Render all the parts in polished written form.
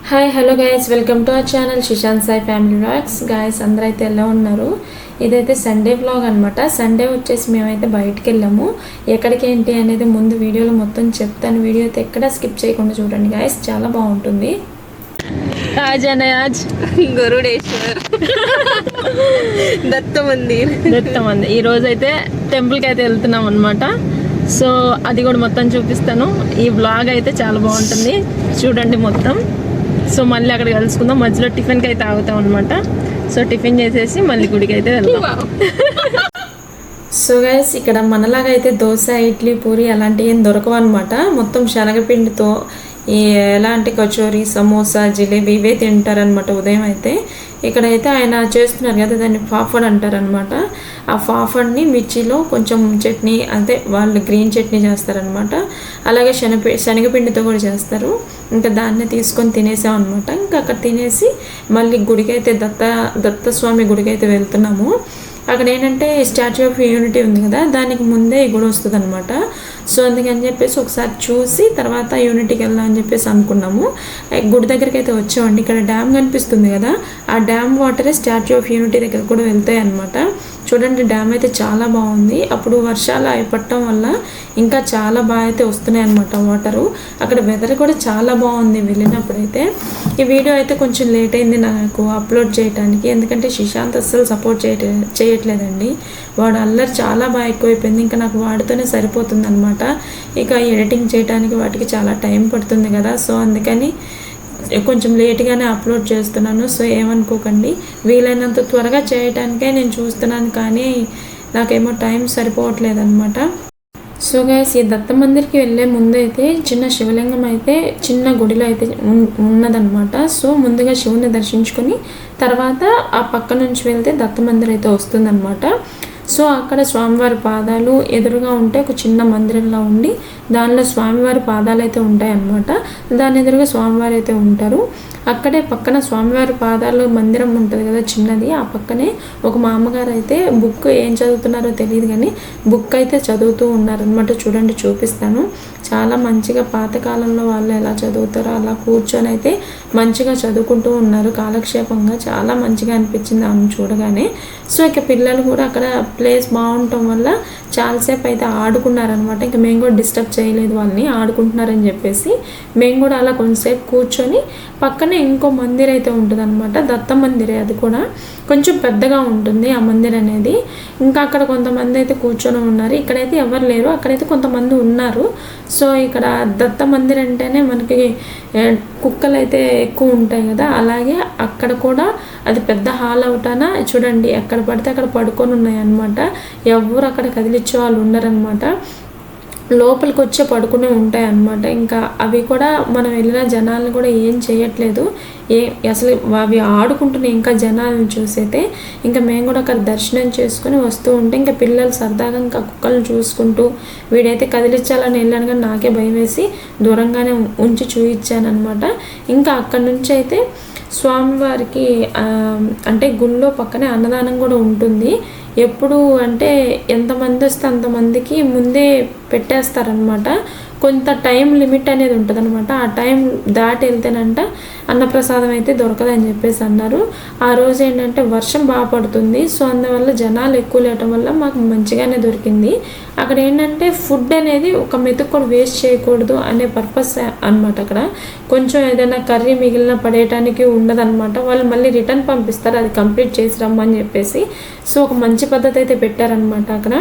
Hi hello guys, welcome to our channel Shishant Sai family vlogs. Guys అందరూ అయితే ఎలా ఉన్నారు? ఇదైతే సండే వ్లాగ్ అనమాట. సండే వచ్చేసి మేమైతే బయటికి వెళ్ళాము. ఎక్కడికి ఏంటి అనేది ముందు వీడియోలో మొత్తం చెప్తాను. వీడియో అయితే ఎక్కడ స్కిప్ చేయకుండా చూడండి గాయస్, చాలా బాగుంటుంది. గరుడేశ్వర్ దత్త మందిర్ ఈరోజు అయితే టెంపుల్కి అయితే వెళ్తున్నాం అనమాట. సో అది కూడా మొత్తం చూపిస్తాను. ఈ వ్లాగ్ అయితే చాలా బాగుంటుంది, చూడండి మొత్తం. సో మళ్ళీ అక్కడ కలుసుకుందాం. మధ్యలో టిఫిన్కి అయితే ఆగుతాం అనమాట. సో టిఫిన్ చేసేసి మళ్ళీ గుడికి అయితే వెళ్దాం. సో గైస్, ఇక్కడ మనలాగా అయితే దోశ, ఇడ్లీ, పూరి అలాంటివి ఏం దొరకవు అనమాట. మొత్తం శనగపిండితో ఎలాంటి కచోరీ, సమోసా, జిలేబీ ఇవే తింటారనమాట ఉదయం అయితే. ఇక్కడైతే ఆయన చేస్తున్నారు కదా, దాన్ని పాపడ్ అంటారనమాట. ఆ పాపడ్ని మిర్చిలో కొంచెం చట్నీ, అంటే వాళ్ళు గ్రీన్ చట్నీ చేస్తారనమాట. అలాగే శనగపిండితో కూడా చేస్తారు. ఇంకా దాన్ని తీసుకొని తినేసాం అనమాట. ఇంకా అక్కడ తినేసి మళ్ళీ గుడికైతే దత్తస్వామి గుడికి అయితే వెళ్తున్నాము. అక్కడ ఏంటంటే స్టాచ్యూ ఆఫ్ యూనిటీ ఉంది కదా, దానికి ముందే ఈ గుడి వస్తుంది అనమాట. సో అందుకని చెప్పేసి ఒకసారి చూసి తర్వాత యూనిటీకి వెళ్దాం అని చెప్పేసి అనుకున్నాము. గుడి దగ్గరికి అయితే వచ్చామండి. ఇక్కడ డ్యామ్ కనిపిస్తుంది కదా, ఆ డ్యామ్ వాటరే స్టాచ్యూ ఆఫ్ యూనిటీ దగ్గర కూడా వెళ్తాయి అనమాట. చూడండి, డ్యామ్ అయితే చాలా బాగుంది. అప్పుడు వర్షాలు పట్టడం వల్ల ఇంకా చాలా బాగా అయితే వస్తున్నాయి అనమాట వాటరు. అక్కడ వెదర్ కూడా చాలా బాగుంది వెళ్ళినప్పుడైతే. ఈ వీడియో అయితే కొంచెం లేట్ అయింది నాకు అప్లోడ్ చేయడానికి, ఎందుకంటే శిశాంత్ అస్సలు సపోర్ట్ చేయట్లేదండి. వాడు అల్లరి చాలా బాగా ఎక్కువైపోయింది. ఇంకా నాకు వాడితోనే సరిపోతుంది అనమాట. ఇక ఎడిటింగ్ చేయడానికి వాటికి చాలా టైం పడుతుంది కదా. సో అందుకని కొంచెం లేట్గానే అప్లోడ్ చేస్తున్నాను. సో ఏమనుకోకండి, వీలైనంత త్వరగా చేయడానికే నేను చూస్తున్నాను, కానీ నాకేమో టైం సరిపోవట్లేదు అనమాట. సో గైస్, ఈ దత్త మందిర్కి వెళ్ళే ముందు అయితే చిన్న శివలింగం అయితే చిన్న గుడిలో అయితే ఉన్నదనమాట. సో ముందుగా శివుని దర్శించుకొని తర్వాత ఆ పక్క నుంచి వెళ్తే దత్త మందిర్ అయితే వస్తుందన్నమాట. సో అక్కడ స్వామివారి పాదాలు ఎదురుగా ఉంటే ఒక చిన్న మందిరంలో ఉండి దానిలో స్వామివారి పాదాలు అయితే ఉంటాయి అన్నమాట. దాని ఎదురుగా స్వామివారు అయితే ఉంటారు. అక్కడే పక్కన స్వామివారి పాదాలు మందిరం ఉంటుంది కదా చిన్నది, ఆ పక్కనే ఒక మా అమ్మగారు అయితే బుక్ ఏం చదువుతున్నారో తెలియదు కానీ బుక్ అయితే చదువుతూ ఉన్నారనమాట. చూడండి, చూపిస్తాను. చాలా మంచిగా పాతకాలంలో వాళ్ళు ఎలా చదువుతారో అలా కూర్చొని అయితే మంచిగా చదువుకుంటూ ఉన్నారు కాలక్షేపంగా. చాలా మంచిగా అనిపించింది ఆమె చూడగానే. సో ఇక పిల్లలు కూడా అక్కడ ప్లేస్ బాగుండటం వల్ల చాలాసేపు అయితే ఆడుకున్నారనమాట. ఇంకా మేము కూడా డిస్టర్బ్ చేయలేదు వాళ్ళని, ఆడుకుంటున్నారని చెప్పేసి మేము కూడా అలా కొంచెంసేపు కూర్చొని పక్కనే ఇంకో మందిర్ అయితే ఉంటుంది అనమాట. దత్త మందిరే, అది కూడా కొంచెం పెద్దగా ఉంటుంది ఆ మందిర్ అనేది. ఇంకా అక్కడ కొంతమంది అయితే కూర్చొని ఉన్నారు. ఇక్కడైతే ఎవరు లేరు, అక్కడైతే కొంతమంది ఉన్నారు. సో ఇక్కడ దత్త మందిర్ అంటేనే మనకి కుక్కలు అయితే ఎక్కువ ఉంటాయి కదా, అలాగే అక్కడ కూడా అది పెద్ద హాల్ అవుటాన చూడండి, ఎక్కడ పడితే అక్కడ పడుకొని ఉన్నాయి అనమాట. ఎవరు అక్కడ కదిలిచ్చే వాళ్ళు ఉండరనమాట. లోపలికి వచ్చే పడుకునే ఉంటాయి అన్నమాట. ఇంకా అవి కూడా మనం వెళ్ళిన జనాలను కూడా ఏం చేయట్లేదు, అసలు అవి ఆడుకుంటున్నాయి ఇంకా జనాలను చూసైతే. ఇంకా మేము కూడా అక్కడ దర్శనం చేసుకుని వస్తూ ఉంటే ఇంకా పిల్లలు సరదాగా ఇంకా కుక్కలను చూసుకుంటూ, వీడైతే కదిలించాలని వెళ్ళాను కానీ నాకే భయం వేసి దూరంగానే ఉంచి చూయించాను అనమాట. ఇంకా అక్కడి నుంచి అయితే స్వామివారికి అంటే గుళ్ళో పక్కనే అన్నదానం కూడా ఉంటుంది. ఎప్పుడు అంటే ఎంతమంది వస్తే అంతమందికి ముందే పెట్టేస్తారనమాట. కొంత టైం లిమిట్ అనేది ఉంటుంది అనమాట. ఆ టైం దాటి వెళ్తేనంట అన్నప్రసాదం అయితే దొరకదని చెప్పేసి అన్నారు. ఆ రోజు ఏంటంటే వర్షం బాగా పడుతుంది. సో అందువల్ల జనాలు ఎక్కువ లేవటం వల్ల మాకు మంచిగానే దొరికింది. అక్కడ ఏంటంటే ఫుడ్ అనేది ఒక మెతుకు కూడా వేస్ట్ చేయకూడదు అనే పర్పస్ అనమాట. అక్కడ కొంచెం ఏదైనా కర్రీ మిగిలిన పడేయటానికి ఉండదన్నమాట. వాళ్ళు మళ్ళీ రిటర్న్ పంపిస్తారు, అది కంప్లీట్ చేసి రమ్మని చెప్పేసి. సో ఒక మంచి పద్ధతి అయితే పెట్టారనమాట అక్కడ.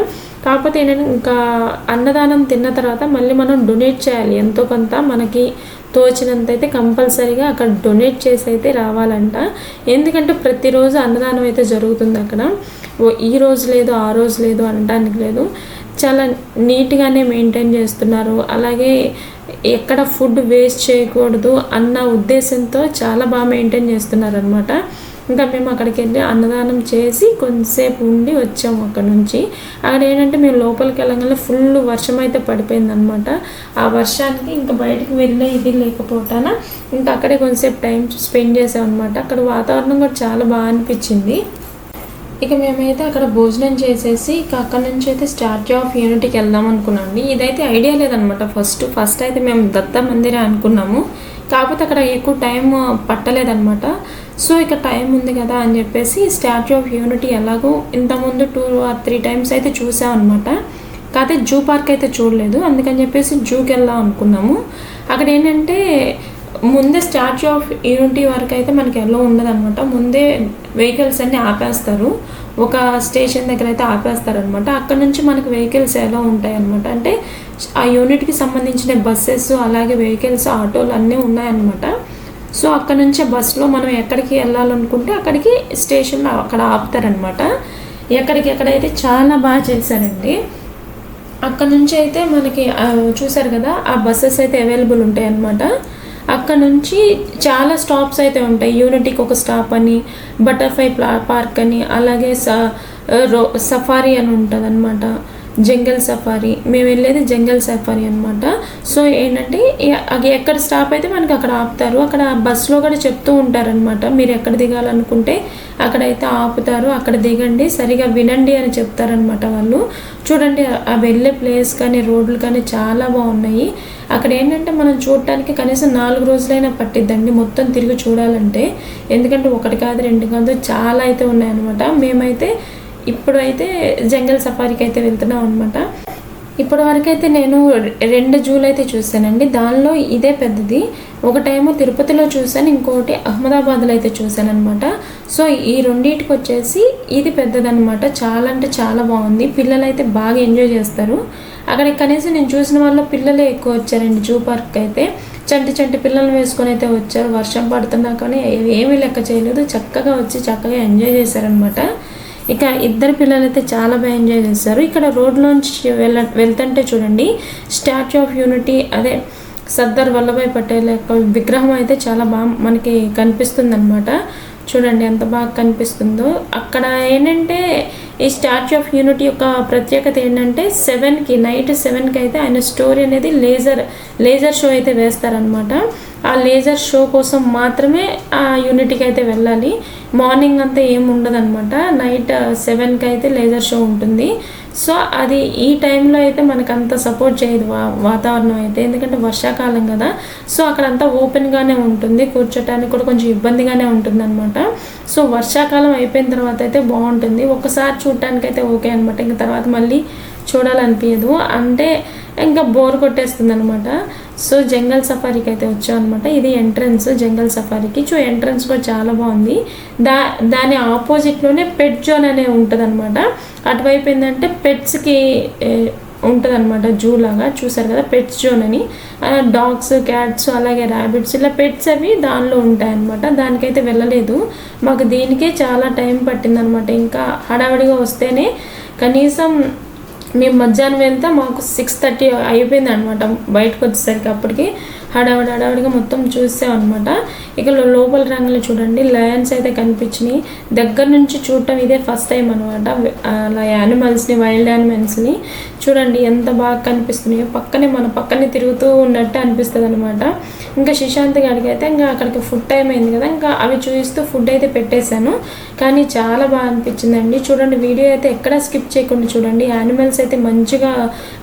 కాకపోతే ఏంటంటే ఇంకా అన్నదానం తిన్న తర్వాత మళ్ళీ మనం డొనేట్ చేయాలి, ఎంతో కొంత మనకి తోచినంత అయితే కంపల్సరీగా అక్కడ డొనేట్ చేసి అయితే రావాలంట. ఎందుకంటే ప్రతిరోజు అన్నదానం అయితే జరుగుతుంది అక్కడ. ఈ రోజు లేదు ఆ రోజు లేదు అనడానికి లేదు, చాలా నీట్గానే మెయింటైన్ చేస్తున్నారు. అలాగే ఎక్కడ ఫుడ్ వేస్ట్ చేయకూడదు అన్న ఉద్దేశంతో చాలా బాగా మెయింటైన్ చేస్తున్నారు అనమాట. ఇంకా మేము అక్కడికి వెళ్ళి అన్నదానం చేసి కొంతసేపు ఉండి వచ్చాము అక్కడ నుంచి. అక్కడ ఏంటంటే మేము లోపలికి వెళ్ళగానే ఫుల్ వర్షం అయితే పడిపోయింది అనమాట. ఆ వర్షానికి ఇంకా బయటకు వెళ్ళే ఇది లేకపోతానా ఇంకా అక్కడే కొంతసేపు టైం స్పెండ్ చేసాం అనమాట. అక్కడ వాతావరణం కూడా చాలా బాగా అనిపించింది. ఇక మేమైతే అక్కడ భోజనం చేసేసి ఇక అక్కడ నుంచి అయితే స్టాచ్యూ ఆఫ్ యూనిటీకి వెళ్దాం అనుకున్నాం. ఇదైతే ఐడియా లేదనమాట. ఫస్ట్ అయితే మేము దత్త మందిరే అనుకున్నాము. కాకపోతే అక్కడ ఎక్కువ టైం పట్టలేదన్నమాట. సో ఇక టైం ఉంది కదా అని చెప్పేసి స్టాచ్యూ ఆఫ్ యూనిటీ ఎలాగో ఇంతకుముందు 2 or 3 times అయితే చూసామన్నమాట. కాకపోతే జూ పార్క్ అయితే చూడలేదు, అందుకని చెప్పేసి జూకి వెళ్దాం అనుకున్నాము. అక్కడ ఏంటంటే ముందే స్టాచ్యూ ఆఫ్ యూనిటీ వరకు అయితే మనకి ఎలా ఉండదు అనమాట. ముందే వెహికల్స్ అన్నీ ఆపేస్తారు, ఒక స్టేషన్ దగ్గర అయితే ఆపేస్తారనమాట. అక్కడ నుంచి మనకి వెహికల్స్ ఎలా ఉంటాయి అనమాట, అంటే ఆ యూనిట్కి సంబంధించిన బస్సెస్ అలాగే వెహికల్స్ ఆటోలు అన్నీ ఉన్నాయన్నమాట. సో అక్కడ నుంచే బస్సులో మనం ఎక్కడికి వెళ్ళాలనుకుంటే అక్కడికి స్టేషన్లో అక్కడ ఆపుతారనమాట. ఎక్కడికెక్కడైతే చాలా బాగా చేశారండి. అక్కడ నుంచి అయితే మనకి చూసారు కదా ఆ బస్సెస్ అయితే అవైలబుల్ ఉంటాయి అన్నమాట. అక్కడ నుంచి చాలా స్టాప్స్ అయితే ఉంటాయి. యూనిటీకి ఒక స్టాప్ అని, బటర్ఫ్లై పార్క్ అని, అలాగే సఫారీ అని ఉంటుంది అనమాట, జంగల్ సఫారీ. మేము వెళ్ళేది జంగల్ సఫారీ అనమాట. సో ఏంటంటే అది ఎక్కడ స్టాప్ అయితే మనకి అక్కడ ఆపుతారు. అక్కడ బస్సులో కూడా చెప్తూ ఉంటారనమాట, మీరు ఎక్కడ దిగాలనుకుంటే అక్కడైతే ఆపుతారు, అక్కడ దిగండి, సరిగా వినండి అని చెప్తారనమాట వాళ్ళు. చూడండి ఆ వెళ్ళే ప్లేస్ కానీ రోడ్లు కానీ చాలా బాగున్నాయి. అక్కడ ఏంటంటే మనం చూడటానికి కనీసం 4 రోజులైనా పట్టిద్దండి మొత్తం తిరిగి చూడాలంటే. ఎందుకంటే 1 కాదు 2 కాదు చాలా అయితే ఉన్నాయన్నమాట. మేమైతే ఇప్పుడు అయితే జంగల్ సఫారీకి అయితే వెళ్తున్నాం అనమాట. ఇప్పటి వరకు అయితే నేను 2 జూలు అయితే చూశానండి. దానిలో ఇదే పెద్దది. ఒకటేమో తిరుపతిలో చూశాను, ఇంకోటి అహ్మదాబాద్లో అయితే చూశాను అనమాట. సో ఈ రెండింటికి వచ్చేసి ఇది పెద్దదనమాట. చాలా అంటే చాలా బాగుంది. పిల్లలు అయితే బాగా ఎంజాయ్ చేస్తారు. అక్కడ కనీసం నేను చూసిన వాళ్ళు పిల్లలే ఎక్కువ వచ్చారండి. జూ పార్క్ అయితే చంటి పిల్లలు వేసుకొని అయితే వచ్చారు. వర్షం పడుతున్నా కానీ ఏమీ లెక్క చేయలేదు, చక్కగా వచ్చి చక్కగా ఎంజాయ్ చేశారనమాట. ఇక 2 పిల్లలు అయితే చాలా బాగా ఎంజాయ్ చేశారు. ఇక్కడ రోడ్లోంచి వెళ్తుంటే చూడండి స్టాచ్యూ ఆఫ్ యూనిటీ, అదే సర్దార్ వల్లభాయ్ పటేల్ యొక్క విగ్రహం అయితే చాలా బాగా మనకి కనిపిస్తుంది అనమాట. చూడండి ఎంత బాగా కనిపిస్తుందో. అక్కడ ఏంటంటే ఈ స్టాచ్యూ ఆఫ్ యూనిటీ యొక్క ప్రత్యేకత ఏంటంటే నైట్ 7కి అయితే ఆయన స్టోరీ అనేది లేజర్ షో అయితే వేస్తారనమాట. ఆ లేజర్ షో కోసం మాత్రమే ఆ యూనిటీకి అయితే వెళ్ళాలి. మార్నింగ్ అంతా ఏమి ఉండదు అనమాట. నైట్ 7కి అయితే లేజర్ షో ఉంటుంది. సో అది ఈ టైంలో అయితే మనకు అంత సపోర్ట్ చేయదు వాతావరణం అయితే, ఎందుకంటే వర్షాకాలం కదా. సో అక్కడంతా ఓపెన్గానే ఉంటుంది, కూర్చోటానికి కూడా కొంచెం ఇబ్బందిగానే ఉంటుంది అనమాట. సో వర్షాకాలం అయిపోయిన తర్వాత అయితే బాగుంటుంది. ఒకసారి చూడటానికి అయితే ఓకే అనమాట, ఇంకా తర్వాత మళ్ళీ చూడాలనిపించదు, అంటే ఇంకా బోర్ కొట్టేస్తుంది అనమాట. సో జంగల్ సఫారీకి అయితే వచ్చాం అనమాట. ఇది ఎంట్రన్స్ జంగల్ సఫారీకి. సో ఎంట్రన్స్ కూడా చాలా బాగుంది. దాని ఆపోజిట్లోనే పెట్ జోన్ అనే ఉంటుంది అనమాట. అటువైపు ఏంటంటే పెట్స్కి ఉంటుంది అనమాట, జూ లాగా. చూసారు కదా పెట్స్ జోన్ అని, డాగ్స్ క్యాట్స్ అలాగే ర్యాబిట్స్ ఇలా పెట్స్ అవి దానిలో ఉంటాయన్నమాట. దానికైతే వెళ్ళలేదు, మాకు దీనికే చాలా టైం పట్టిందనమాట. ఇంకా హడావిడిగా వస్తేనే కనీసం మేము మధ్యాహ్నం వెళ్తే మాకు 6:30 అయిపోయింది అనమాట బయటకు వచ్చేసరికి. అప్పటికి హడావిడిగా మొత్తం చూసామన్నమాట. ఇక లోపల రంగులు చూడండి, లయన్స్ అయితే కనిపించినాయి. దగ్గర నుంచి చూడటం ఇదే ఫస్ట్ టైం అనమాట. అలా యానిమల్స్ని, వైల్డ్ యానిమల్స్ని చూడండి ఎంత బాగా కనిపిస్తున్నాయో. మన పక్కనే తిరుగుతూ ఉన్నట్టు అనిపిస్తుంది అనమాట. ఇంకా శశాంత్ గారికి అయితే ఇంకా అక్కడికి ఫుడ్ టైం అయింది కదా, ఇంకా అవి చూపిస్తూ ఫుడ్ అయితే పెట్టేశాను. కానీ చాలా బాగా అనిపించిందండి. చూడండి వీడియో అయితే ఎక్కడా స్కిప్ చేయకుండా చూడండి. యానిమల్స్ అయితే మంచిగా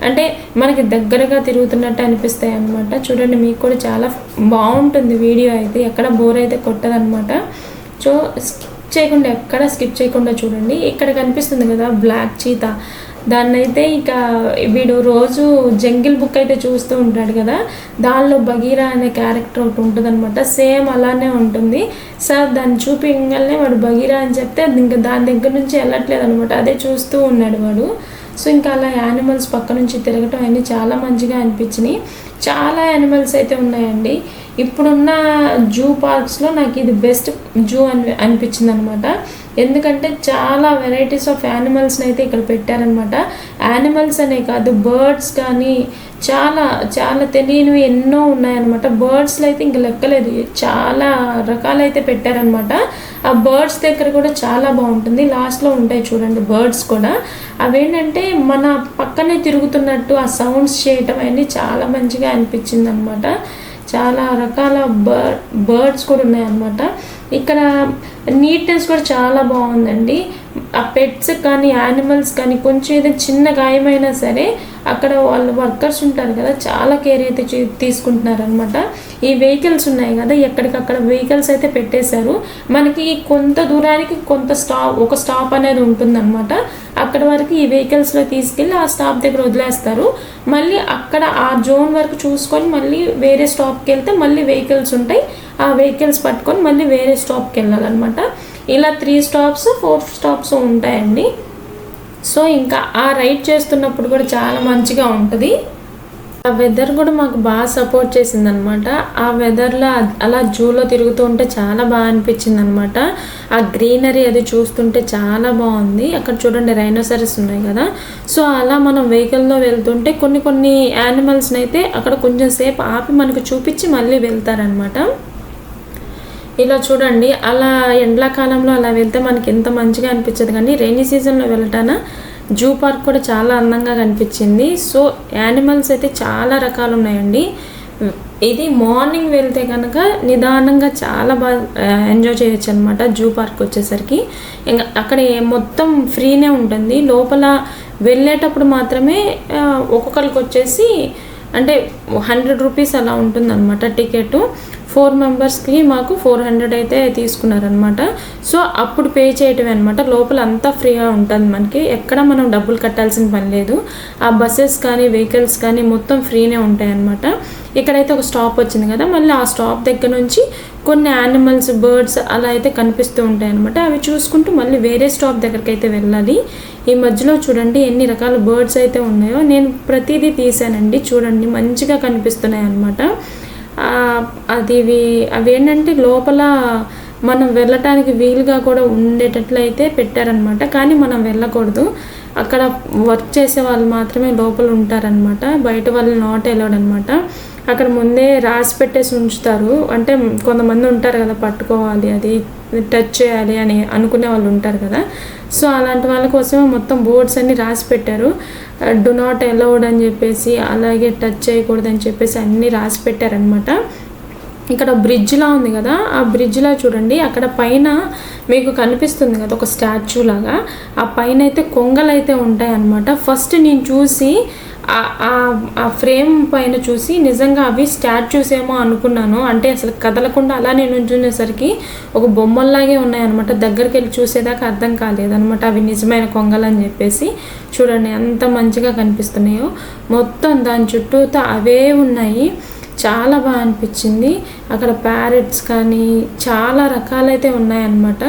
అంటే మనకి దగ్గరగా తిరుగుతున్నట్టు అనిపిస్తాయి అనమాట. చూడండి మీకు కూడా చాలా బాగుంటుంది వీడియో అయితే, ఎక్కడ బోర్ అయితే కొట్టదనమాట. సో స్కిప్ చేయకుండా చూడండి. ఇక్కడ కనిపిస్తుంది కదా బ్లాక్ చీతా, దాన్ని అయితే ఇక వీడు రోజు జంగిల్ బుక్ అయితే చూస్తూ ఉంటాడు కదా, దానిలో బగీరా అనే క్యారెక్టర్ ఒకటి ఉంటుంది అనమాట. సేమ్ అలానే ఉంటుంది. సార్ దాన్ని చూపించగానే వాడు బగీరా అని చెప్తే ఇంకా దాని దగ్గర నుంచి వెళ్ళట్లేదు అనమాట, అదే చూస్తూ ఉన్నాడు వాడు. సో ఇంకా అలా యానిమల్స్ పక్క నుంచి తిరగటం అన్నీ చాలా మంచిగా అనిపించినాయి. చాలా యానిమల్స్ అయితే ఉన్నాయండి. ఇప్పుడున్న జూ పార్క్స్లో నాకు ఇది బెస్ట్ జూ అనిపించింది అనమాట. ఎందుకంటే చాలా వెరైటీస్ ఆఫ్ యానిమల్స్ని అయితే ఇక్కడ పెట్టారనమాట. యానిమల్స్ అనే కాదు, బర్డ్స్ కానీ చాలా చాలా తెలియనివి ఎన్నో ఉన్నాయన్నమాట. బర్డ్స్లో అయితే ఇంక లెక్కలేదు, చాలా రకాలైతే పెట్టారనమాట. ఆ బర్డ్స్ దగ్గర కూడా చాలా బాగుంటుంది. లాస్ట్లో ఉంటాయి చూడండి బర్డ్స్ కూడా. అవేంటంటే మన పక్కనే తిరుగుతున్నట్టు ఆ సౌండ్స్ చేయటం అన్నీ చాలా మంచిగా అనిపించింది అనమాట. చాలా రకాల బర్డ్స్ కూడా ఉన్నాయన్నమాట. ఇక్కడ నీట్నెస్ కూడా చాలా బాగుందండి. ఆ పెట్స్ కానీ యానిమల్స్ కానీ కొంచెం ఏదైనా చిన్న గాయమైనా సరే అక్కడ వాళ్ళు వర్కర్స్ ఉంటారు కదా, చాలా కేర్ అయితే తీసుకుంటున్నారనమాట. ఈ వెహికల్స్ ఉన్నాయి కదా, ఎక్కడికక్కడ వెహికల్స్ అయితే పెట్టేశారు. మనకి కొంత దూరానికి ఒక స్టాప్ అనేది ఉంటుందన్నమాట. అక్కడ వరకు ఈ వెహికల్స్లో తీసుకెళ్ళి ఆ స్టాప్ దగ్గర వదిలేస్తారు. మళ్ళీ అక్కడ ఆ జోన్ వరకు చూసుకొని మళ్ళీ వేరే స్టాప్కి వెళ్తే మళ్ళీ వెహికల్స్ ఉంటాయి. ఆ వెహికల్స్ పట్టుకొని మళ్ళీ వేరే స్టాప్కి వెళ్ళాలన్నమాట. ఇలా 3 స్టాప్స్ 4 స్టాప్స్ ఉంటాయండి. సో ఇంకా ఆ రైడ్ చేస్తున్నప్పుడు కూడా చాలా మంచిగా ఉంటుంది. ఆ వెదర్ కూడా మాకు బాగా సపోర్ట్ చేసింది అనమాట. ఆ వెదర్లో అలా జూలో తిరుగుతూ ఉంటే చాలా బాగా అనిపించింది అనమాట. ఆ గ్రీనరీ అది చూస్తుంటే చాలా బాగుంది. అక్కడ చూడండి రైనోసరస్ ఉన్నాయి కదా. సో అలా మనం వెహికల్లో వెళ్తుంటే కొన్ని యానిమల్స్ని అయితే అక్కడ కొంచెం సేపు ఆపి మనకు చూపించి మళ్ళీ వెళ్తారనమాట. ఇలా చూడండి, అలా ఎండాకాలంలో అలా వెళ్తే మనకి ఎంత మంచిగా అనిపించదు, కానీ రైనీ సీజన్లో వెళ్ళటాన జూ పార్క్ కూడా చాలా అందంగా కనిపించింది. సో యానిమల్స్ అయితే చాలా రకాలు ఉన్నాయండి. ఇది మార్నింగ్ వెళ్తే కనుక నిదానంగా చాలా బాగా ఎంజాయ్ చేయొచ్చు అనమాట. జూ పార్క్ వచ్చేసరికి ఇంకా అక్కడ మొత్తం ఫ్రీనే ఉంటుంది. లోపల వెళ్ళేటప్పుడు మాత్రమే ఒక్కొక్కరికి వచ్చేసి అంటే 100 రూపీస్ అలా ఉంటుందన్నమాట టికెట్. 4 మెంబర్స్కి మాకు 400 అయితే తీసుకున్నారనమాట. సో అప్పుడు పే చేయటమే అనమాట. లోపల అంతా ఫ్రీగా ఉంటుంది మనకి, ఎక్కడ మనం డబ్బులు కట్టాల్సిన పని లేదు. ఆ బస్సెస్ కానీ వెహికల్స్ కానీ మొత్తం ఫ్రీనే ఉంటాయి అన్నమాట. ఇక్కడైతే ఒక స్టాప్ వచ్చింది కదా, మళ్ళీ ఆ స్టాప్ దగ్గర నుంచి కొన్ని యానిమల్స్, బర్డ్స్ అలా అయితే కనిపిస్తూ ఉంటాయి అనమాట. అవి చూసుకుంటూ మళ్ళీ వేరే స్టాప్ దగ్గరికి అయితే వెళ్ళాలి. ఈ మధ్యలో చూడండి ఎన్ని రకాల బర్డ్స్ అయితే ఉన్నాయో. నేను ప్రతిదీ తీసానండి, చూడండి మంచిగా కనిపిస్తున్నాయి అనమాట. అవి ఏంటంటే లోపల మనం వెళ్ళటానికి వీలుగా కూడా ఉండేటట్లయితే పెట్టారనమాట. కానీ మనం వెళ్ళకూడదు, అక్కడ వర్క్ చేసే వాళ్ళు మాత్రమే లోపల ఉంటారనమాట. బయట వాళ్ళు నాట్ అలౌడ్ అనమాట. అక్కడ ముందే రాసి పెట్టేసి ఉంచుతారు. అంటే కొంతమంది ఉంటారు కదా, పట్టుకోవాలి, అది టచ్ చేయాలి అని అనుకునే వాళ్ళు ఉంటారు కదా. సో అలాంటి వాళ్ళ కోసమే మొత్తం బోర్డ్స్ అన్నీ రాసి పెట్టారు. డు నాట్ అలౌడ్ అని చెప్పేసి, అలాగే టచ్ చేయకూడదు అని చెప్పేసి అన్నీ రాసి పెట్టారనమాట. ఇక్కడ బ్రిడ్జ్లా ఉంది కదా, ఆ బ్రిడ్జ్లా చూడండి అక్కడ పైన మీకు కనిపిస్తుంది కదా ఒక స్టాచ్యూ లాగా. ఆ పైన అయితే కొంగలు అయితే ఉంటాయి అన్నమాట. ఫస్ట్ నేను చూసి ఆ ఫ్రేమ్ పైన చూసి నిజంగా అవి స్టాచ్యూస్ ఏమో అనుకున్నాను. అంటే అసలు కదలకుండా అలా నేను ఉంచుకునేసరికి ఒక బొమ్మల్లాగే ఉన్నాయన్నమాట. దగ్గరికి వెళ్ళి చూసేదాకా అర్థం కాలేదన్నమాట అవి నిజమైన కొంగలు అని చెప్పేసి. చూడండి ఎంత మంచిగా కనిపిస్తున్నాయో. మొత్తం దాని చుట్టూతో అవే ఉన్నాయి. చాలా బాగా అనిపించింది. అక్కడ ప్యారెట్స్ కానీ చాలా రకాలైతే ఉన్నాయన్నమాట.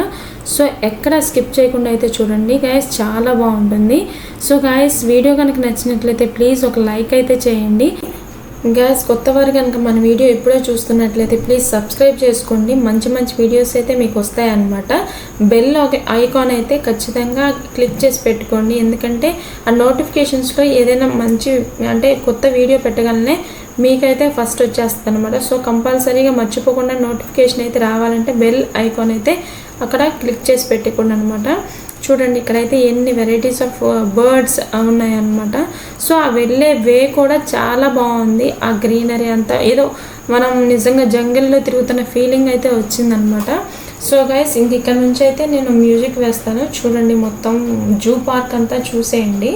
సో ఎక్కడ స్కిప్ చేయకుండా అయితే చూడండి గైస్, చాలా బాగుంటుంది. సో గైస్ వీడియో కనుక నచ్చినట్లయితే ప్లీజ్ ఒక లైక్ అయితే చేయండి. గైస్ కొత్త వారు కనుక మన వీడియో ఎప్పుడో చూస్తున్నట్లయితే ప్లీజ్ సబ్స్క్రైబ్ చేసుకోండి. మంచి మంచి వీడియోస్ అయితే మీకు వస్తాయన్నమాట. బెల్ ఐకాన్ అయితే ఖచ్చితంగా క్లిక్ చేసి పెట్టుకోండి, ఎందుకంటే ఆ నోటిఫికేషన్స్లో ఏదైనా మంచి అంటే కొత్త వీడియో పెట్టగలనే మీకైతే ఫస్ట్ వచ్చేస్తుంది అనమాట. సో కంపల్సరీగా మర్చిపోకుండా నోటిఫికేషన్ అయితే రావాలంటే బెల్ ఐకాన్ అయితే అక్కడ క్లిక్ చేసి పెట్టుకోండి అనమాట. చూడండి ఇక్కడైతే ఎన్ని వెరైటీస్ ఆఫ్ బర్డ్స్ ఉన్నాయన్నమాట. సో ఆ వెళ్ళే వే కూడా చాలా బాగుంది. ఆ గ్రీనరీ అంతా ఏదో మనం నిజంగా జంగిల్లో తిరుగుతున్న ఫీలింగ్ అయితే వచ్చిందనమాట. సో గైస్ ఇక్కడ నుంచి అయితే నేను మ్యూజిక్ వేస్తాను, చూడండి మొత్తం జూ పార్క్ అంతా చూసేయండి.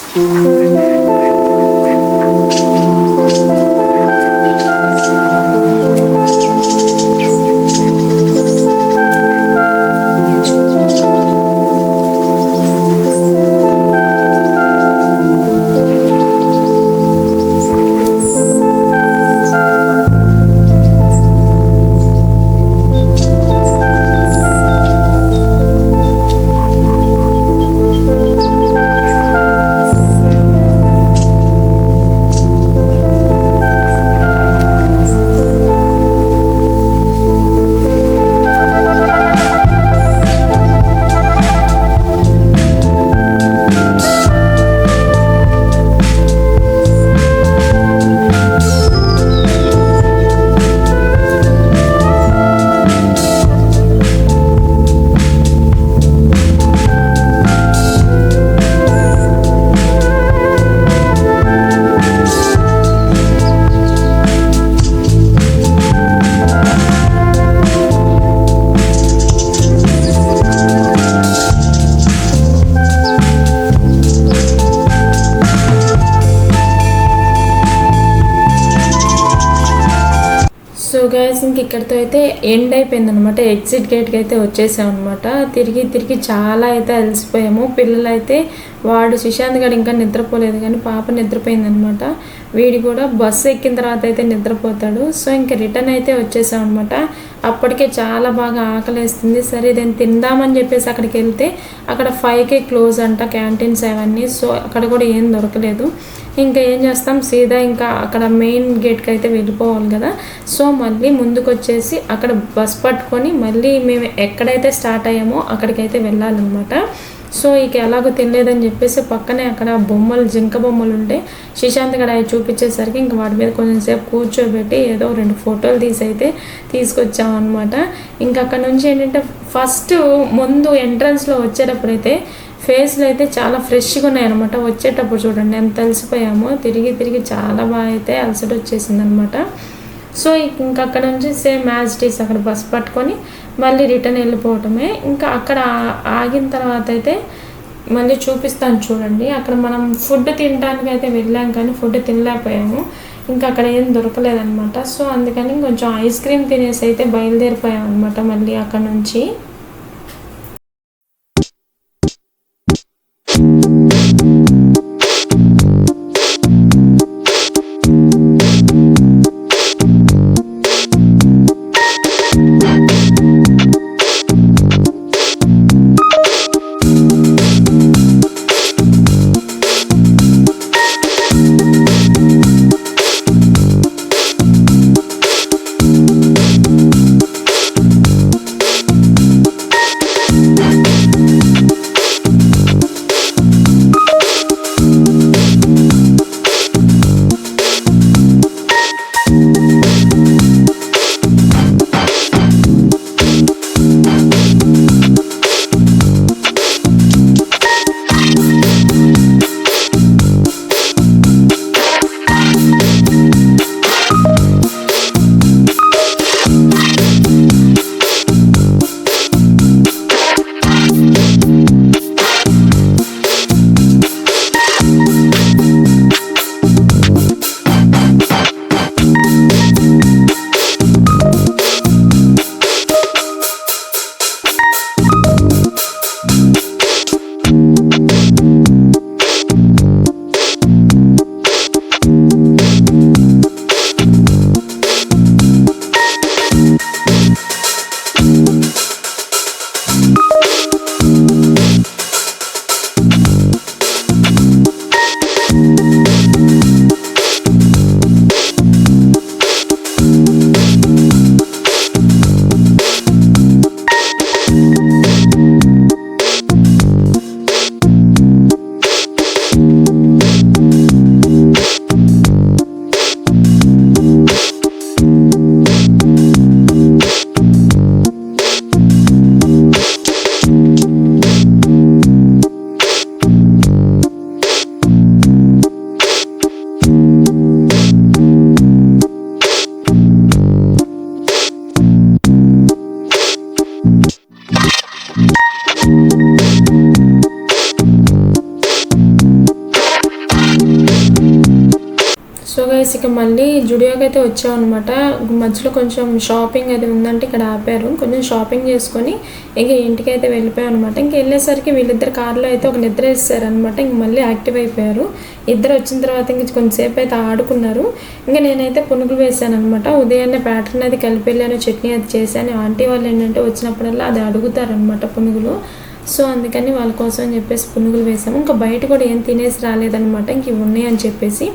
సో గైస్ ఇంక ఇక్కడితో అయితే ఎండ్ అయిపోయింది అనమాట. ఎగ్జిట్ గేట్కి అయితే వచ్చేసాం అనమాట. తిరిగి తిరిగి చాలా అయితే అలసిపోయాము. పిల్లలు అయితే వాడు సుశాంత్ గడు ఇంకా నిద్రపోలేదు కానీ పాప నిద్రపోయిందనమాట. వీడి కూడా బస్సు ఎక్కిన తర్వాత అయితే నిద్రపోతాడు. సో ఇంక రిటర్న్ అయితే వచ్చేసాం అనమాట. అప్పటికే చాలా బాగా ఆకలేస్తుంది. సరే నేను తిందామని చెప్పేసి అక్కడికి వెళ్తే అక్కడ 5కే క్లోజ్ అంట క్యాంటీన్స్ అవన్నీ. సో అక్కడ కూడా ఏం దొరకలేదు. ఇంకా ఏం చేస్తాం, సీదా ఇంకా అక్కడ మెయిన్ గేట్కి అయితే వెళ్ళిపోవాలి కదా. సో మళ్ళీ ముందుకు వచ్చేసి అక్కడ బస్ పట్టుకొని మళ్ళీ మేము ఎక్కడైతే స్టార్ట్ అయ్యామో అక్కడికైతే వెళ్ళాలన్నమాట. సో ఇక ఎలాగో తినలేదని చెప్పేసి పక్కనే అక్కడ బొమ్మలు, జింక బొమ్మలు ఉంటే సుశాంత్ గడ అవి చూపించేసరికి ఇంకా వాటి మీద కొంచెం సేపు కూర్చోబెట్టి ఏదో 2 ఫోటోలు తీసి అయితే తీసుకొచ్చామన్నమాట. ఇంకా అక్కడ నుంచి ఏంటంటే ఫస్ట్ ముందు ఎంట్రన్స్లో వచ్చేటప్పుడైతే ఫేస్లు అయితే చాలా ఫ్రెష్గా ఉన్నాయన్నమాట. వచ్చేటప్పుడు చూడండి ఎంత అలసిపోయామో. తిరిగి తిరిగి చాలా బాగా అయితే అలసట వచ్చేసింది అనమాట. సో ఇంకా అక్కడ నుంచి సేమ్ యాజ్ ఇట్ ఈస్ అక్కడ బస్ పట్టుకొని మళ్ళీ రిటర్న్ వెళ్ళిపోవటమే. ఇంకా అక్కడ ఆగిన తర్వాత అయితే మళ్ళీ చూపిస్తాను చూడండి. అక్కడ మనం ఫుడ్ తినడానికి అయితే వెళ్ళాం కానీ ఫుడ్ తినలేకపోయాము. ఇంకా అక్కడ ఏం దొరకలేదన్నమాట. సో అందుకని కొంచెం ఐస్ క్రీమ్ తినేసి అయితే బయలుదేరిపోయాం అనమాట మళ్ళీ అక్కడ నుంచి. మళ్ళీ జుడియోకి అయితే వచ్చామన్నమాట. మధ్యలో కొంచెం షాపింగ్ అది ఉందంటే ఇక్కడ ఆపారు, కొంచెం షాపింగ్ చేసుకొని ఇంక ఇంటికి అయితే వెళ్ళిపోయాం అనమాట. ఇంక వెళ్ళేసరికి వీళ్ళిద్దరు కార్లో అయితే ఒక నిద్ర వేసారనమాట. ఇంక మళ్ళీ యాక్టివ్ అయిపోయారు. ఇద్దరు వచ్చిన తర్వాత ఇంక కొంచెంసేపు అయితే ఆడుకున్నారు. ఇంకా నేనైతే పునుగులు వేసాను అనమాట. ఉదయాన్నే ప్యాటర్న్ అది కలిపి వెళ్ళాను, చట్నీ అది చేశాను. ఆంటీ వాళ్ళు ఏంటంటే వచ్చినప్పుడల్లా అది అడుగుతారనమాట పునుగులు. సో అందుకని వాళ్ళ కోసం అని చెప్పేసి పునుగులు వేసాము. ఇంకా బయట కూడా ఏం తినేసి రాలేదనమాట, ఇంక ఇవి ఉన్నాయి అని చెప్పేసి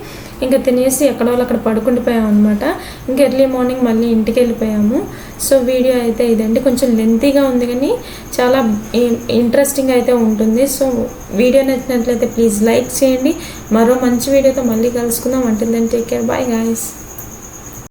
ఇంకా తినేసి ఎక్కడో అక్కడ పడుకుండిపోయాము అనమాట. ఇంకా ఎర్లీ మార్నింగ్ మళ్ళీ ఇంటికి వెళ్ళిపోయాము. సో వీడియో అయితే ఇదండి, కొంచెం లెంతీగా ఉంది కానీ చాలా ఇంట్రెస్టింగ్ అయితే ఉంటుంది. సో వీడియో నచ్చినట్లయితే ప్లీజ్ లైక్ చేయండి. మరో మంచి వీడియోతో మళ్ళీ కలుసుకుందాం. అంటే then take care, bye guys.